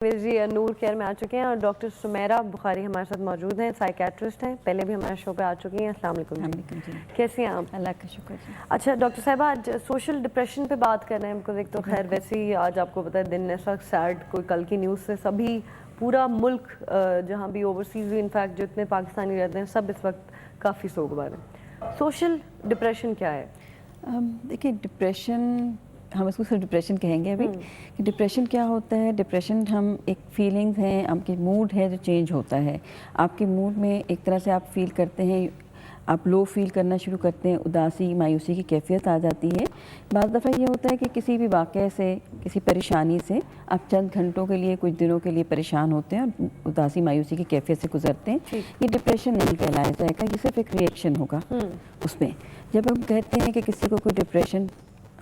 جی نور care میں آ چکے ہیں اور ڈاکٹر سمیرہ بخاری ہمارے ساتھ موجود ہیں، سائیکیٹرسٹ ہیں، پہلے بھی ہمارے شو پہ آ چکی ہیں۔ السلام علیکم جی، کیسی ہیں آپ؟ اللہ کا شکر جی۔ اچھا ڈاکٹر صاحبہ، آج سوشل ڈپریشن پہ بات کر رہے ہیں، بیکاز ایک تو خیر ویسے ہی آج آپ کو پتہ ہے دن ایسا سیڈ، کوئی کل کی نیوز سے سبھی پورا ملک جہاں بھی اوورسیز بھی انفیکٹ جتنے پاکستانی رہتے ہیں سب اس وقت کافی سوگوار ہیں۔ سوشل ڈپریشن کیا ہے؟ دیکھیں ڈپریشن، ہم اس کو صرف ڈپریشن کہیں گے ابھی کہ ڈپریشن کیا ہوتا ہے۔ ڈپریشن ہم ایک فیلنگز ہیں، آپ کی موڈ ہے جو چینج ہوتا ہے۔ آپ کے موڈ میں ایک طرح سے آپ فیل کرتے ہیں، آپ لو فیل کرنا شروع کرتے ہیں، اداسی مایوسی کی کیفیت آ جاتی ہے۔ بعض دفعہ یہ ہوتا ہے کہ کسی بھی واقعے سے، کسی پریشانی سے آپ چند گھنٹوں کے لیے، کچھ دنوں کے لیے پریشان ہوتے ہیں اور اداسی مایوسی کی کیفیت سے گزرتے ہیں۔ یہ ڈپریشن نہیں کہلایا جائے گا، یہ صرف ایک ری ایکشن ہوگا اس میں۔ جب ہم کہتے ہیں کہ کسی کو کوئی ڈپریشن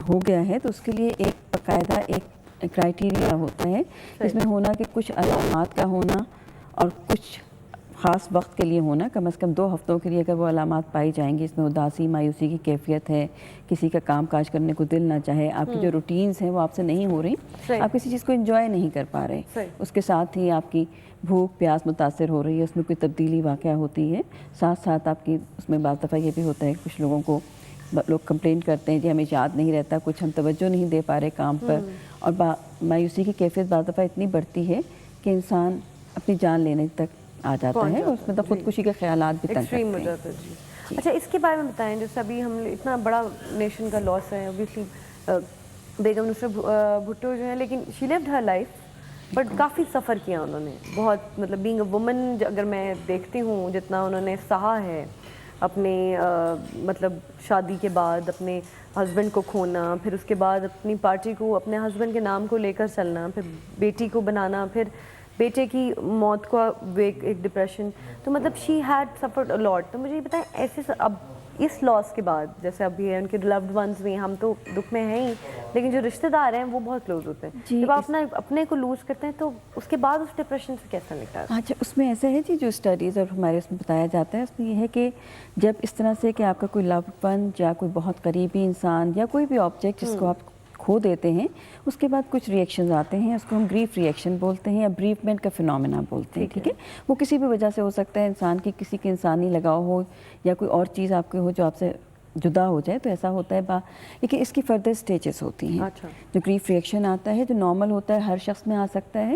ہو گیا ہے تو اس کے لیے ایک باقاعدہ ایک کرائٹیریا ہوتا ہے، اس میں ہونا کہ کچھ علامات کا ہونا اور کچھ خاص وقت کے لیے ہونا، کم از کم 2 ہفتوں کے لیے اگر وہ علامات پائی جائیں گی، اس میں اداسی مایوسی کی کیفیت ہے، کسی کا کام کاج کرنے کو دل نہ چاہے، آپ کی جو روٹینز ہیں وہ آپ سے نہیں ہو رہی، آپ کسی چیز کو انجوائے نہیں کر پا رہے، اس کے ساتھ ہی آپ کی بھوک پیاس متاثر ہو رہی ہے، اس میں کوئی تبدیلی واقعہ ہوتی ہے، ساتھ ساتھ آپ کی اس میں بعض دفعہ یہ بھی ہوتا ہے کہ کچھ لوگوں کو لوگ کمپلین کرتے ہیں جی ہمیں یاد نہیں رہتا، کچھ ہم توجہ نہیں دے پا رہے کام پر، اور مایوسی کی کیفیت بعض دفعہ اتنی بڑھتی ہے کہ انسان اپنی جان لینے تک آ جاتا ہے اور اس میں تو خودکشی کے خیالات بھی تنگ کرتے ہیں۔ اچھا اس کے بارے میں بتائیں، جیسے ابھی ہم اتنا بڑا نیشن کا لاس ہے، اوبیسلی بیگم نصرت بھٹو جو ہیں، لیکن شی لیوڈ ہر لائف، بٹ کافی سفر کیا انہوں نے، بہت مطلب بینگ اے وومن اگر میں دیکھتی ہوں جتنا انہوں نے سہا ہے، اپنے مطلب شادی کے بعد اپنے ہسبینڈ کو کھونا، پھر اس کے بعد اپنی پارٹی کو اپنے ہسبینڈ کے نام کو لے کر چلنا، پھر بیٹی کو بنانا، پھر بیٹے کی موت کو ایک ڈپریشن، تو مطلب شی ہیڈ سفرڈ اے لاٹ۔ تو مجھے یہ بتائیں ایسے اب اس لاس کے بعد، جیسے ابھی ہے ان کے لوڈ ونس بھی ہیں، ہم تو دکھ میں ہیں ہی، لیکن جو رشتہ دار ہیں وہ بہت کلوز ہوتے ہیں، جب آپ اپنے کو لوز کرتے ہیں تو اس کے بعد اس ڈپریشن سے کیسا نکلا؟ اچھا اس میں ایسا ہے جی، جو اسٹڈیز اور ہمارے اس میں بتایا جاتا ہے اس میں یہ ہے کہ جب اس طرح سے کہ آپ کا کوئی لوڈ ون یا کوئی بہت قریبی انسان یا کوئی بھی آبجیکٹ جس کو آپ کھو دیتے ہیں، اس کے بعد کچھ ری ایکشنز آتے ہیں، اس کو ہم گریف ری ایکشن بولتے ہیں یا بریفمنٹ کا فینومینا بولتے ہیں، ٹھیک ہے۔ وہ کسی بھی وجہ سے ہو سکتا ہے، انسان کی کسی کے انسانی لگاؤ ہو یا کوئی اور چیز آپ کے ہو جو آپ سے جدا ہو جائے تو ایسا ہوتا ہے، لیکن اس کی فردر سٹیجز ہوتی ہیں۔ جو گریف ری ایکشن آتا ہے جو نارمل ہوتا ہے، ہر شخص میں آ سکتا ہے،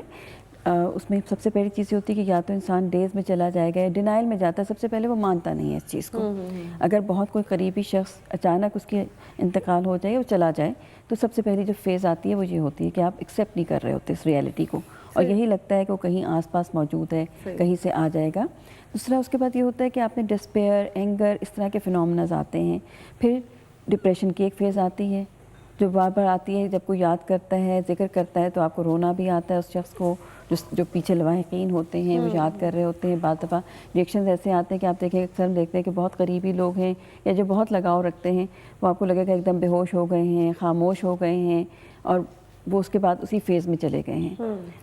اس میں سب سے پہلی چیز یہ ہوتی ہے کہ یا تو انسان ڈیز میں چلا جائے گا یا ڈینائل میں جاتا ہے، سب سے پہلے وہ مانتا نہیں ہے اس چیز کو۔ اگر بہت کوئی قریبی شخص اچانک اس کے انتقال ہو جائے اور چلا جائے تو سب سے پہلی جو فیز آتی ہے وہ یہ ہوتی ہے کہ آپ ایکسیپٹ نہیں کر رہے ہوتے اس ریئلٹی کو، اور یہی لگتا ہے کہ وہ کہیں آس پاس موجود ہے، کہیں سے آ جائے گا۔ دوسرا اس کے بعد یہ ہوتا ہے کہ آپ میں ڈسپیئر، اینگر، اس طرح کے فینومیناز آتے ہیں۔ پھر ڈپریشن کی ایک فیز آتی ہے جو بار بار آتی ہے، جب کوئی یاد کرتا ہے، ذکر کرتا ہے تو آپ کو رونا بھی آتا ہے اس شخص کو، جو پیچھے لواحقین ہوتے ہیں وہ یاد کر رہے ہوتے ہیں۔ بعض دفعہ ریئیکشنز ایسے آتے ہیں کہ آپ دیکھیں اکثر ہم دیکھتے ہیں کہ بہت قریبی لوگ ہیں یا جو بہت لگاؤ رکھتے ہیں، وہ آپ کو لگے گا ایک دم بے ہوش ہو گئے ہیں، خاموش ہو گئے ہیں، اور وہ اس کے بعد اسی فیز میں چلے گئے ہیں۔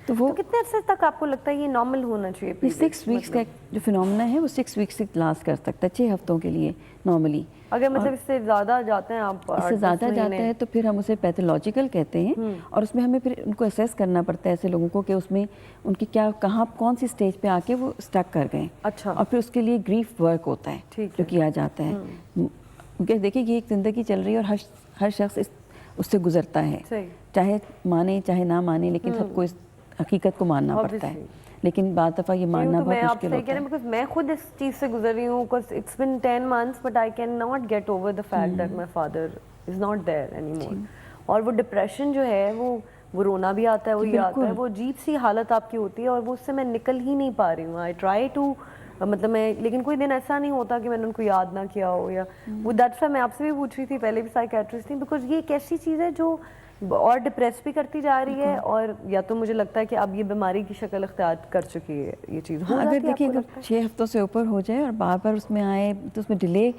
تو وہ کتنے عرصے تک آپ کو لگتا ہے یہ نارمل ہونا چاہیے؟ یہ 6 ویکس کا جو فینومینا ہے وہ 6 ویکس تک لاسٹ کر سکتا ہے، 6 ہفتوں کے لیے نارملی۔ اگر مطلب اس سے زیادہ جاتے ہیں آپ، اس سے زیادہ جاتا ہے تو پھر ہم اسے پیتھولوجیکل کہتے ہیں، اور اس میں ہمیں پھر ان کو اسیس کرنا پڑتا ہے ایسے لوگوں کو کہ اس میں ان کی کیا، کہاں، کون سی سٹیج پہ آ کے وہ اسٹک کر گئے، اور پھر اس کے لیے گریف ورک ہوتا ہے جو کیا جاتا ہے۔ کیونکہ دیکھیں یہ ایک زندگی چل رہی ہے اور ہر شخص اس سے گزرتا ہے، چاہے مانے چاہے نہ مانے، لیکن سب کو اس حقیقت کو ماننا پڑتا ہے، لیکن بعض دفعہ یہ ماننا بہت مشکل ہوتا ہے۔ because میں خود اس چیز سے گزر رہی ہوں، because it's been 10 months but I cannot get over the fact that my father is not there anymore، اور وہ ڈپریشن جو ہے وہ رونا بھی آتا ہے، وہ یہ آتا ہے، وہ عجیب سی حالت آپ کی ہوتی ہے، اور وہ اس سے میں نکل ہی نہیں پا رہی ہوں۔ I try to مطلب لیکن کوئی دن ایسا نہیں ہوتا کہ میں نے ان کو یاد نہ کیا ہو، یا وہ دیٹس وائی میں آپ سے بھی پوچھ رہی تھی، پہلے بھی سائیکیٹرسٹ تھی، بیکاز یہ ایک ایسی چیز ہے جو اور ڈپریس بھی کرتی جا رہی ہے، اور یا تو مجھے لگتا ہے کہ اب یہ بیماری کی شکل اختیار کر چکی ہے یہ چیز۔ اگر دیکھیں اگر 6 ہفتوں سے اوپر ہو جائے اور بار بار اس میں آئے تو اس میں ڈیلے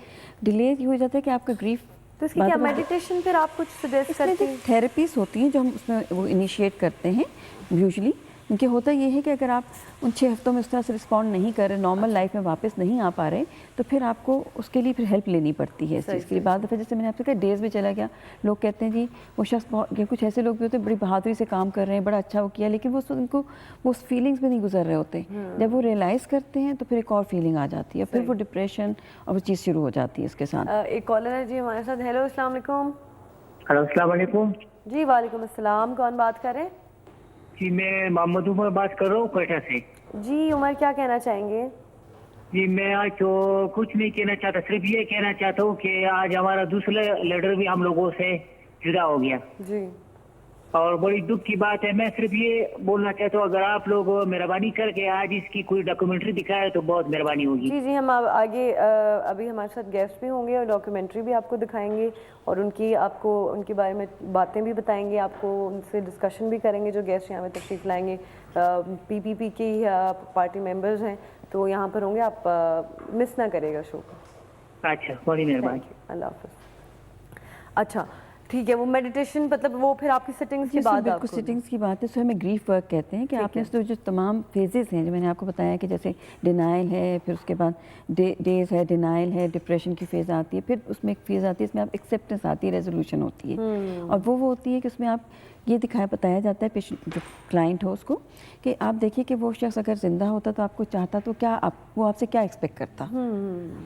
یہ ہو جاتا ہے کہ آپ کا گریف، تو اس کی کیا میڈیٹیشن پھر آپ کچھ سجیسٹ کرتے ہیں؟ تھیراپیز ہوتی ہیں جو ہم اس میں وہ انیشیٹ کرتے ہیں یوزلی، کیونکہ ہوتا یہ ہے کہ اگر آپ ان 6 ہفتوں میں اس طرح سے رسپونڈ نہیں کر رہے, نارمل لائف میں واپس نہیں آ پا رہے, تو پھر آپ کو اس کے لیے پھر ہیلپ لینی پڑتی ہے اس چیز کے لیے. بعض دفعہ جیسے میں نے آپ سے کہا ڈیز میں چلا گیا, لوگ کہتے ہیں جی وہ شخص کچھ ایسے لوگ بھی ہوتے ہیں بڑی بہادری سے کام کر رہے ہیں, بڑا اچھا وہ کیا, لیکن وہ ان کو وہ اس فیلنگس میں نہیں گزر رہے ہوتے. جب وہ ریئلائز کرتے ہیں تو پھر ایک اور فیلنگ آ جاتی ہے, پھر وہ ڈپریشن اور وہ چیز شروع ہو جاتی ہے اس کے ساتھ. ایک کالر ہے جی ہمارے ساتھ. ہیلو, السلام علیکم. ہلو, السلام علیکم. جی وعلیکم السلام, کون بات کر رہے ہیں؟ جی میں محمد عمر بات کر رہا ہوں کوئٹہ سے. جی عمر, کیا کہنا چاہیں گے؟ جی میں آج تو کچھ نہیں کہنا چاہتا, صرف یہ کہنا چاہتا ہوں کہ آج ہمارا دوسرا لیڈر بھی ہم لوگوں سے جدا ہو گیا, جی اور بڑی دکھ کی بات ہے. میں صرف یہ بولنا چاہتا ہوں اگر آپ لوگ مہربانی کر کے آج اس کی کوئی ڈاکومنٹری دکھائے تو بہت مہربانی ہوگی. جی ہم آگے ابھی ہمارے ساتھ گیسٹ بھی ہوں گے اور ڈاکیومنٹری بھی آپ کو دکھائیں گے, اور ان کی آپ کو ان کے بارے میں باتیں بھی بتائیں گے, آپ کو ان سے ڈسکشن بھی کریں گے جو گیسٹ یہاں پہ تشریف لائیں گے. PPP کی پارٹی ممبرز ہیں تو یہاں پر ہوں گے, آپ مس نہ کرے گا شو کو. اچھا, بڑی مہربانی. اللہ حافظ. اچھا ٹھیک ہے, وہ میڈیٹیشن مطلب وہ پھر آپ کی سیٹنگز کے بعد بالکل سیٹنگز کی بات ہے. سو ہمیں گریف ورک کہتے ہیں کہ آپ نے جو تمام فیزز ہیں جو میں نے آپ کو بتایا کہ جیسے ڈینائل ہے, پھر اس کے بعد ڈیز ہے, ڈینائل ہے, ڈپریشن کی فیز آتی ہے, پھر اس میں ایک فیز آتی ہے اس میں آپ ایکسیپٹنس آتی ہے, ریزولوشن ہوتی ہے, اور وہ ہوتی ہے کہ اس میں آپ یہ بتایا جاتا ہے پیشنٹ جو کلائنٹ ہو اس کو کہ آپ دیکھیے کہ وہ شخص اگر زندہ ہوتا تو آپ کو چاہتا تو کیا وہ آپ سے کیا ایکسپیکٹ کرتا,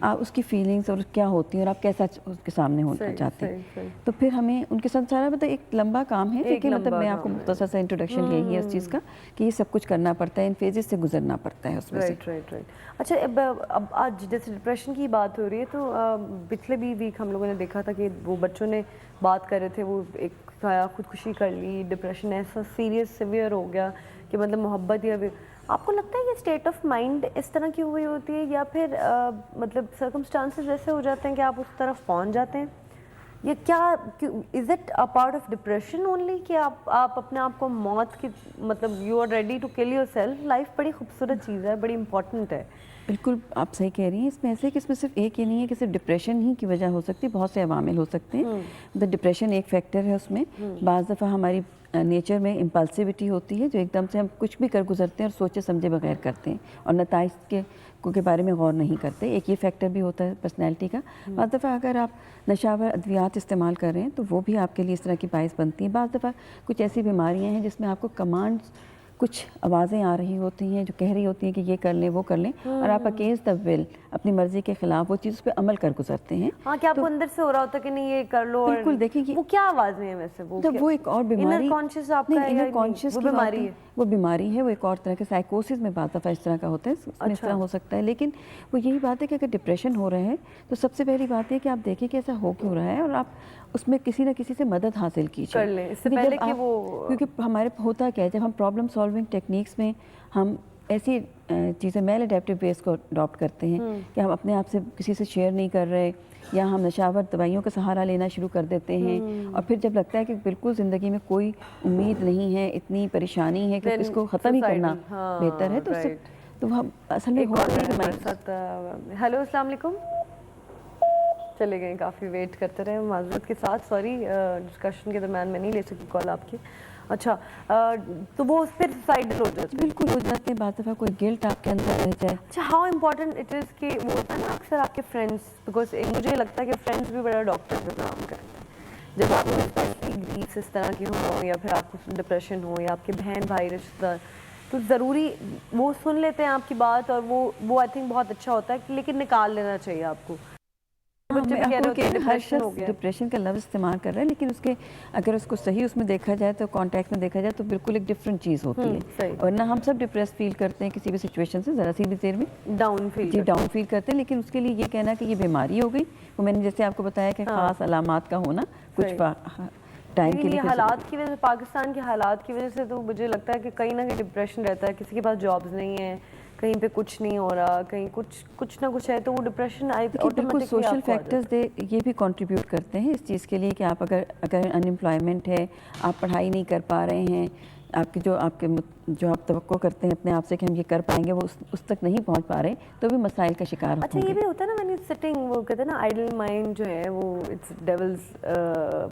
آپ اس کی فیلنگس اور کیا ہوتی ہیں اور آپ کیسا اس کے سامنے ہونا چاہتے ہیں. تو پھر ہمیں ان کے ساتھ سارا مطلب ایک لمبا کام ہے, لیکن مطلب میں آپ کو مختصر سا انٹروڈکشن یہی ہے اس چیز کا کہ یہ سب کچھ کرنا پڑتا ہے, ان فیزز سے گزرنا پڑتا ہے اس میں سے. رائٹ. اچھا اب آج جیسے ڈپریشن کی بات ہو رہی ہے تو پچھلے بھی ویک ہم لوگوں نے دیکھا تھا کہ وہ بچوں نے بات کر رہے تھے, وہ ایک خودکشی کر لی, ڈپریشن ایسا سیویئر ہو گیا کہ مطلب محبت یا آپ کو لگتا ہے یہ اسٹیٹ آف مائنڈ اس طرح کی ہوئی ہوتی ہے یا پھر مطلب سرکمسٹانسز ایسے ہو جاتے ہیں کہ آپ اس طرف پہنچ جاتے ہیں, یہ کیا is it a part of depression only کہ آپ اپنے آپ کو موت کی مطلب you are ready to kill yourself. Life بڑی خوبصورت چیز ہے, بڑی امپورٹنٹ ہے. بالکل آپ صحیح کہہ رہی ہیں. اس میں ایسے کہ اس میں صرف ایک یہ نہیں ہے کہ صرف ڈپریشن ہی کی وجہ ہو سکتی, بہت سے عوامل ہو سکتے ہیں. ڈپریشن ایک فیکٹر ہے اس میں. بعض دفعہ ہماری نیچر میں امپلسیوٹی ہوتی ہے جو ایک دم سے ہم کچھ بھی کر گزرتے ہیں اور سوچے سمجھے بغیر کرتے ہیں اور نتائج کے بارے میں غور نہیں کرتے. ایک یہ فیکٹر بھی ہوتا ہے پرسنالٹی کا. بعض دفعہ اگر آپ نشاور ادویات استعمال کر رہے ہیں تو وہ بھی آپ کے لیے اس طرح کی باعث بنتی ہیں. بعض دفعہ کچھ ایسی بیماریاں ہیں جس میں آپ کو کمانڈز کچھ آوازیں آ رہی ہوتی ہیں جو کہہ رہی ہوتی ہیں کہ یہ کر لیں وہ کر لیں, اور آپ اگینسٹ دا ول اپنی مرضی کے خلاف وہ چیز اس پہ عمل کر گزرتے ہیں. ہاں کہ آپ کو اندر سے ہو رہا ہوتا ہے کہ نہیں یہ کر لو. بالکل, دیکھیں وہ کیا آوازیں ہیں ویسے, وہ ایک اور بیماری, انر کانشیس وہ بیماری ہے, وہ ایک اور طرح کے سائیکوسس میں بعض دفعہ اس طرح کا ہوتا ہے, اس میں اس طرح ہو سکتا ہے. لیکن وہ یہی بات ہے کہ اگر ڈپریشن ہو رہا ہے تو سب سے پہلی بات ہے کہ آپ دیکھیں کہ ایسا ہو کیوں رہا ہے اور آپ اس میں کسی نہ کسی سے مدد حاصل کیجیے کر لیں اس سے پہلے کہ وہ, کیونکہ ہمارے ہوتا کیا ہے جب ہم پرابلم سالونگ ٹیکنیکس میں ہم ایسی چیزیں میل اڈیپٹیو بیس کو اڈاپٹ کرتے ہیں کہ ہم اپنے آپ سے کسی سے شیئر نہیں کر رہے, یا ہم نشاور دوائیوں کا سہارا لینا شروع کر دیتے ہیں, اور پھر جب لگتا ہے کہ بالکل زندگی میں کوئی امید نہیں ہے, اتنی پریشانی ہے کہ اس کو ختم ہی کرنا بہتر ہے, تو ہم اصل میں ہیلو السلام علیکم. چلے گئے, کافی ویٹ کرتے رہے معذرت کے ساتھ, سوری ڈسکشن کے درمیان میں نہیں لے سکی کال آپ کی. اچھا تو وہ پھر سوسائڈل ہو جاتے ہیں. بالکل ہو جاتے ہیں. بعض دفعہ کوئی گلٹ آپ کے اندر رہ جائے. اچھا ہاؤ امپورٹنٹ اٹ از کہ وہ ہوتا ہے نا اکثر آپ کے فرینڈس, بیکاز مجھے لگتا ہے کہ فرینڈس بھی بڑا ڈاکٹر کا کام کرتے ہیں. جب آپ کو گریفس اس طرح کی ہوں یا پھر آپ کو ڈپریشن ہو یا آپ کے بہن بھائی رشتہ دار, تو ضروری وہ سن لیتے ہیں آپ کی بات, اور وہ آئی تھنک بہت اچھا ہوتا ہے, لیکن نکال لینا چاہیے آپ کو. ہر شخص ڈپریشن کا لفظ استعمال کر رہا ہے, لیکن اس کے اگر اس کو صحیح اس میں دیکھا جائے تو کانٹیکٹ میں دیکھا جائے تو بالکل ایک ڈفرینٹ چیز ہوتی ہے. ورنہ ہم سب ڈپریس فیل کرتے ہیں کسی بھی سچویشن سے, ذرا سی بھی دیر میں ڈاؤن فیل کرتے ہیں. لیکن اس کے لیے یہ کہنا کہ یہ بیماری ہو گئی, وہ میں نے جیسے آپ کو بتایا کہ خاص علامات کا ہونا کچھ ٹائم کے لیے حالات کی وجہ سے, پاکستان کے حالات کی وجہ سے تو مجھے لگتا ہے کہ کہیں نہ کہیں ڈپریشن رہتا ہے. کسی کے پاس جابز نہیں ہیں, کہیں پہ کچھ نہیں ہو رہا, کہیں کچھ نہ کچھ ہے, تو وہ ڈپریشن بالکل سوشل فیکٹرز یہ بھی کنٹریبیوٹ کرتے ہیں اس چیز کے لیے کہ آپ اگر ان امپلائمنٹ ہے, آپ پڑھائی نہیں کر پا رہے ہیں, آپ جو آپ توقع کرتے ہیں اپنے آپ سے کہ ہم یہ کر پائیں گے وہ اس تک نہیں پہنچ پا رہے, تو بھی مسائل کا شکار ہوتے ہیں. اچھا یہ بھی ہوتا ہے نا when you're sitting, وہ کہتے ہیں نا آئیڈل مائنڈ جو ہے وہ اٹس ڈیولز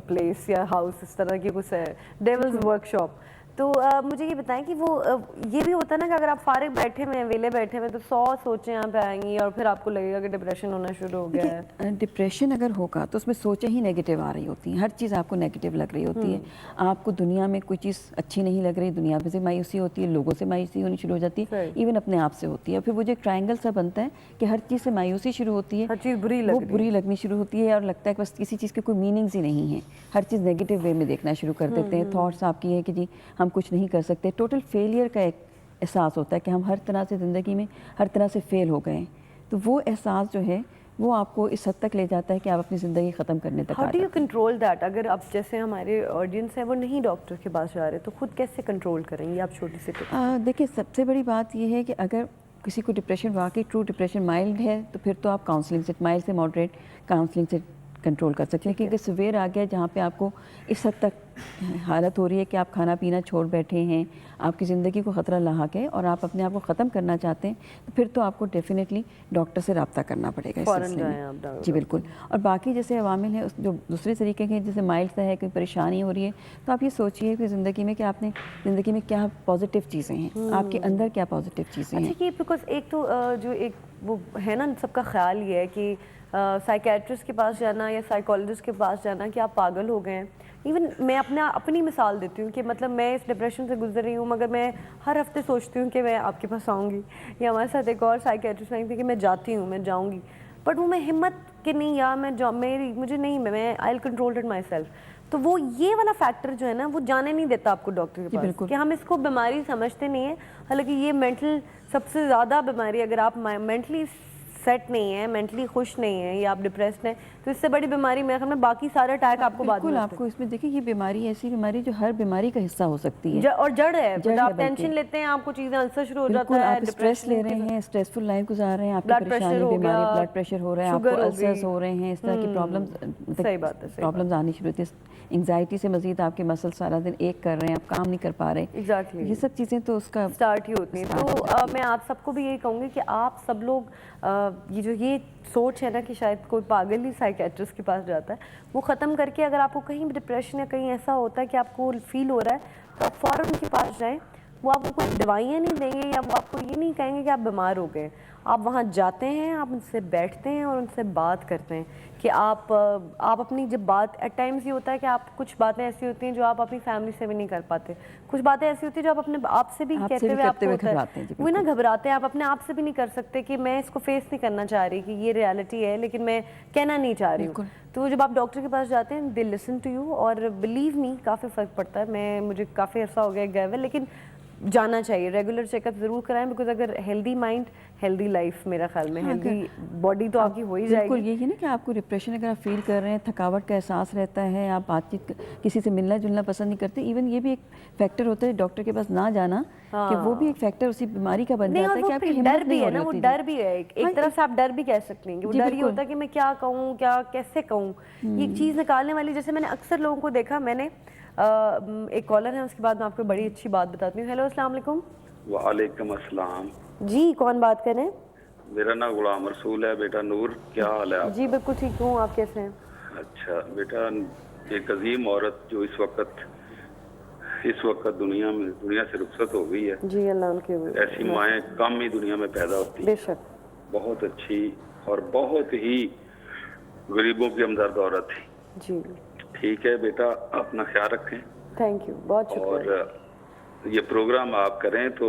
پلیس یا ہاؤس, اس طرح کی کچھ ہے, ڈیولز ورک شاپ. تو مجھے یہ بتائیں کہ وہ یہ بھی ہوتا ہے نا کہ اگر آپ فارغ بیٹھے ہوئے ہیں, ویلے بیٹھے ہوئے ہیں, تو 100 سوچیں آپ پہ آئیں گی اور پھر آپ کو لگے گا کہ ڈپریشن ہونا شروع ہو گیا ہے. ڈپریشن اگر ہوگا تو اس میں سوچیں ہی نیگیٹو آ رہی ہوتی ہیں, ہر چیز آپ کو نیگیٹو لگ رہی ہوتی ہے. آپ کو دنیا میں کوئی چیز اچھی نہیں لگ رہی, دنیا پہ سے مایوسی ہوتی ہے, لوگوں سے مایوسی ہونی شروع ہو جاتی ہے, ایون اپنے آپ سے ہوتی ہے. پھر وہ جو ایک ٹرائنگل سا بنتا ہے کہ ہر چیز سے مایوسی شروع ہوتی ہے, ہر چیز وہ بری لگنی شروع ہوتی ہے, اور لگتا ہے کہ بس کسی چیز کے کوئی میننگز ہی نہیں ہیں, ہر چیز نیگیٹو وے میں دیکھنا شروع کر دیتے ہیں. تھاٹس آپ کی ہے کہ جی ہم کچھ نہیں کر سکتے, ٹوٹل فیلئر کا ایک احساس ہوتا ہے کہ ہم ہر طرح سے زندگی میں ہر طرح سے فیل ہو گئے ہیں. تو وہ احساس جو ہے وہ آپ کو اس حد تک لے جاتا ہے کہ آپ اپنی زندگی ختم کرنے تک آ ہاؤ ڈو یو جاتے ہیں. Control that? اگر اب جیسے ہمارے آڈینس ہے وہ نہیں ڈاکٹر کے پاس جا رہے, تو خود کیسے کنٹرول کریں گے آپ؟ چھوٹی سی ٹپ. دیکھیں, سب سے بڑی بات یہ ہے کہ اگر کسی کو ڈپریشن واقعی ٹرو ڈپریشن مائلڈ ہے تو پھر تو آپ کاؤنسلنگ سے, مائلڈ سے ماڈریٹ کاؤنسلنگ سے کنٹرول کر سکتے ہیں. کیونکہ سویر آ گیا جہاں پہ آپ کو اس حد تک حالت ہو رہی ہے کہ آپ کھانا پینا چھوڑ بیٹھے ہیں, آپ کی زندگی کو خطرہ لاحق ہے اور آپ اپنے آپ کو ختم کرنا چاہتے ہیں, تو پھر تو آپ کو ڈیفینیٹلی ڈاکٹر سے رابطہ کرنا پڑے گا اس سلسلے میں. جی بالکل. اور باقی جیسے عوامل ہیں جو دوسرے طریقے کے, جیسے مائلڈ سا ہے, کوئی پریشانی ہو رہی ہے, تو آپ یہ سوچیے کہ زندگی میں کہ آپ نے زندگی میں کیا پازیٹیو چیزیں ہیں, آپ کے اندر کیا پازیٹیو چیزیں ہیں. اچھا, کہ بیکاز ایک تو جو ایک وہ ہے نا, سب کا خیال یہ ہے کہ سائیکیٹرسٹ کے پاس جانا یا سائیکالوجسٹ کے پاس جانا کہ آپ پاگل ہو گئے ہیں. ایون میں اپنی مثال دیتی ہوں کہ مطلب میں اس ڈپریشن سے گزر رہی ہوں, مگر میں ہر ہفتے سوچتی ہوں کہ میں آپ کے پاس آؤں گی, یا ہمارے ساتھ ایک اور سائیکیٹرسٹ آئی تھی کہ میں جاتی ہوں, میں جاؤں گی, بٹ وہ میں ہمت کہ نہیں, یا میں مجھے نہیں, میں I will control it myself. تو وہ یہ والا فیکٹر جو ہے نا, وہ جانے نہیں دیتا آپ کو ڈاکٹر کے پاس, کہ ہم اس کو بیماری سمجھتے نہیں ہیں. حالانکہ یہ مینٹل سب سے زیادہ بیماری, اگر آپ مینٹلی سیٹ نہیں ہیں, مینٹلی خوش نہیں ہیں, یا آپ ڈپریسڈ ہیں, تو اس سے بڑی بیماری میرے خیال میں باقی سارے اٹیک آپ کو بعد میں بالکل. آپ کو اس میں دیکھیں یہ بیماری ایسی بیماری جو ہر بیماری کا حصہ ہو سکتی ہے, اور جڑ ہے. جب آپ ٹینشن لیتے ہیں آپ کو چیزیں السر شروع ہو جاتا ہے, آپ اسٹریس لے رہے ہیں, اسٹریسفل لائف گزار رہے ہیں, آپ کی بلڈ پریشر پریشانی ہو بیماری, گیا, بلڈ پریشر ہو رہا ہے, آپ کو السرز ہو رہے ہیں, اس طرح کی پرابلمز آنی شروع ہوتی ہے. انگزائٹی سے مزید آپ کے مسل سارا دن ایک کر رہے ہیں, آپ کام نہیں کر پا رہے. ایگزیکٹلی, یہ سب چیزیں تو اس کا اسٹارٹ ہی ہوتی ہیں. تو میں آپ سب کو بھی یہی کہوں گی کہ آپ سب لوگ یہ سوچ ہے نا کہ شاید کوئی پاگل ہی سائیکیٹرسٹ کے پاس جاتا ہے, وہ ختم کر کے اگر آپ کو کہیں بھی ڈپریشن یا کہیں ایسا ہوتا ہے کہ آپ کو فیل ہو رہا ہے, تو آپ فوراً ان کے پاس جائیں. وہ آپ کو کوئی دوائیاں نہیں دیں گے, یا وہ آپ کو یہ نہیں کہیں گے کہ آپ بیمار ہو گئے. آپ وہاں جاتے ہیں, آپ ان سے بیٹھتے ہیں اور ان سے بات کرتے ہیں کہ آپ اپنی جب بات, ایٹ ٹائمز یہ ہوتا ہے کہ آپ کچھ باتیں ایسی ہوتی ہیں جو آپ اپنی فیملی سے بھی نہیں کر پاتے, کچھ باتیں ایسی ہوتی ہیں جو آپ اپنے آپ سے بھی کہتے ہوئے آپ کو ہوتا ہے, وہ نا گھبراتے ہیں, آپ اپنے آپ سے بھی نہیں کر سکتے کہ میں اس کو فیس نہیں کرنا چاہ رہی کہ یہ ریالٹی ہے, لیکن میں کہنا نہیں چاہ رہی ہوں. تو جب آپ ڈاکٹر کے پاس جاتے ہیں, دے لسن ٹو یو, اور بلیو می کافی فرق پڑتا ہے. مجھے کافی عرصہ ہو گیا گئے ہوئے, لیکن جانا چاہیے, ریگولر چیک اپ ضرور کرائیں, بیکاز اگر ہیلدی مائنڈ ہیلدی لائف, میرا خیال میں ہیلدی باڈی تو آپ کی ہو ہی جائے گی. بالکل یہی ہے نا کہ آپ کو ڈپریشن اگر آپ فیل کر رہے ہیں, تھکاوٹ کا احساس رہتا ہے, آپ بات چیت کسی سے ملنا جلنا پسند نہیں کرتے, ایون یہ بھی ایک فیکٹر ہوتا ہے ڈاکٹر کے پاس نہ جانا, کہ وہ بھی ایک فیکٹر اسی بیماری کا بن جاتا ہے کہ آپ کی ہمت نہیں ہو رہی ہوتی. وہ ڈر بھی ہے, ایک طرف سے آپ ڈر بھی کہہ سکتے ہیں کہ وہ ڈر یہ ہوتا ہے کہ میں کیا کہوں, کیا کیسے کہوں, یہ چیز نکالنے والی. جیسے میں نے اکثر لوگوں کو دیکھا, میں نے ایک کالر ہے, اس کے بعد میں آپ کو بڑی اچھی بات بتاتی ہوں. ہیلو, السلام علیکم. وعلیکم السلام. جی, کون بات کر رہے ہیں؟ میرا نام غلام رسول ہے. بیٹا نور, کیا حال ہے آپ؟ جی بالکل ٹھیک ہوں, آپ کیسے ہیں؟ اچھا بیٹا, ایک عظیم عورت جو اس وقت دنیا سے رخصت ہو گئی ہے. جی اللہ ان کے, ایسی مائیں کم ہی دنیا میں پیدا ہوتی بے شک. بہت اچھی اور بہت ہی غریبوں کی ہمدرد عورت تھی. جی ٹھیک ہے بیٹا, اپنا خیال رکھیں. تھینک یو, بہت شکریہ. اور یہ پروگرام آپ کریں تو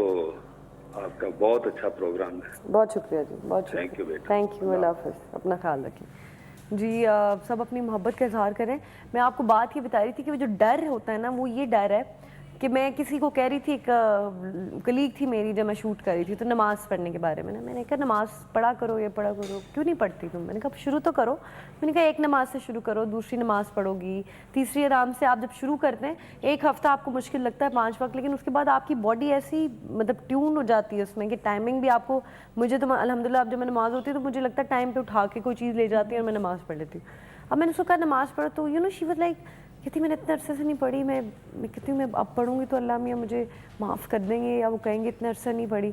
آپ کا بہت اچھا پروگرام ہے. بہت شکریہ جی, بہت شکریہ. تھینک یو بیٹا. تھینک یو, اللہ حافظ, اپنا خیال رکھیں. جی سب اپنی محبت کا اظہار کریں. میں آپ کو بات یہ بتا رہی تھی کہ وہ جو ڈر ہوتا ہے نا, وہ یہ ڈر ہے کہ میں کسی کو کہہ رہی تھی, ایک کلیگ تھی میری, جب میں شوٹ کر رہی تھی, تو نماز پڑھنے کے بارے میں میں نے کہا نماز پڑھا کرو, یہ پڑھا کرو, کیوں نہیں پڑھتی تم؟ میں نے کہا شروع تو کرو. میں نے کہا ایک نماز سے شروع کرو, دوسری نماز پڑھو گی, تیسری آرام سے. آپ جب شروع کرتے ہیں, ایک ہفتہ آپ کو مشکل لگتا ہے 5 وقت, لیکن اس کے بعد آپ کی باڈی ایسی مطلب ٹیون ہو جاتی ہے اس میں کہ ٹائمنگ بھی آپ کو, مجھے تو الحمدللہ اب جب میں نماز ہوتی ہے تو مجھے لگتا ہے ٹائم پہ اٹھا کے کوئی چیز لے جاتی ہے اور میں نماز پڑھ لیتی ہوں. اب میں نے اس کو کہا نماز پڑھو, تو شی واز لائک, کہتی میں نے اتنے عرصے سے نہیں پڑھی, میں کہتی ہوں میں اب پڑھوں گی تو اللہ میاں مجھے معاف کر دیں گے, یا وہ کہیں گے اتنے عرصے نہیں پڑھی.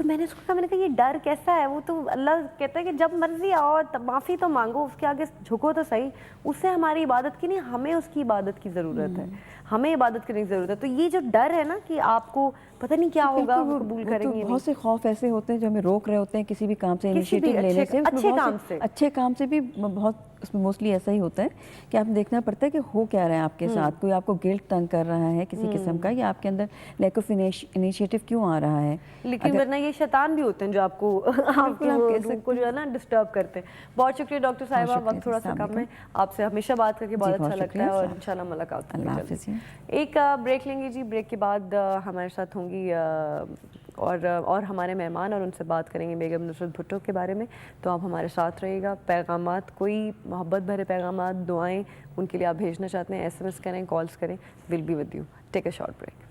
تو میں نے اس کو کہا، میں نے کہا یہ ڈر کیسا ہے؟ وہ تو اللہ کہتا ہے کہ جب مرضی آؤ معافی تو مانگو، اس کے آگے جھکو تو صحیح. اس سے ہماری عبادت کی نہیں، ہمیں اس کی عبادت کی ضرورت ہے، ہمیں عبادت کرنے کی ضرورت ہے. تو یہ جو ڈر ہے نا کہ آپ کو پتہ نہیں کیا ہوگا، وہ قبول کریں گے. بہت سے خوف ایسے ہوتے ہیں جو ہمیں روک رہے ہوتے ہیں کسی بھی کام سے، کسی بھی انیشیٹو لینے سے. اچھے کام سے، اچھے کام سے بھی بہت، اس میں موسٹلی ایسا ہی ہوتا ہے کہ آپ دیکھنا پڑتا ہے کہ ہو کیا رہا ہے آپ کے ساتھ. کوئی آپ کو گلٹ تنگ کر رہا ہے کسی قسم کا، یا آپ کے اندر لیک آف انیشیٹو کیوں آ رہا ہے. لیکن ورنہ یہ شیطان بھی ہوتے ہیں جو آپ کو آپ کے روح کو جو ہے نا ڈسٹرب کرتے ہیں. بہت شکریہ ڈاکٹر صاحبہ، وقت تھوڑا سا کم ہے. آپ سے ہمیشہ بات کر کے بہت اچھا لگتا ہے اور انشاءاللہ ملاقات ہوگی. اللہ حافظ. ایک بریک لیں گے جی، بریک کے بعد ہمارے ساتھ ہوں گی اور ہمارے مہمان، اور ان سے بات کریں گے بیگم نصرت بھٹو کے بارے میں. تو آپ ہمارے ساتھ رہیے گا. پیغامات، کوئی محبت بھرے پیغامات، دعائیں ان کے لیے آپ بھیجنا چاہتے ہیں، SMS کریں، کالز کریں. Will be with you. Take a short break.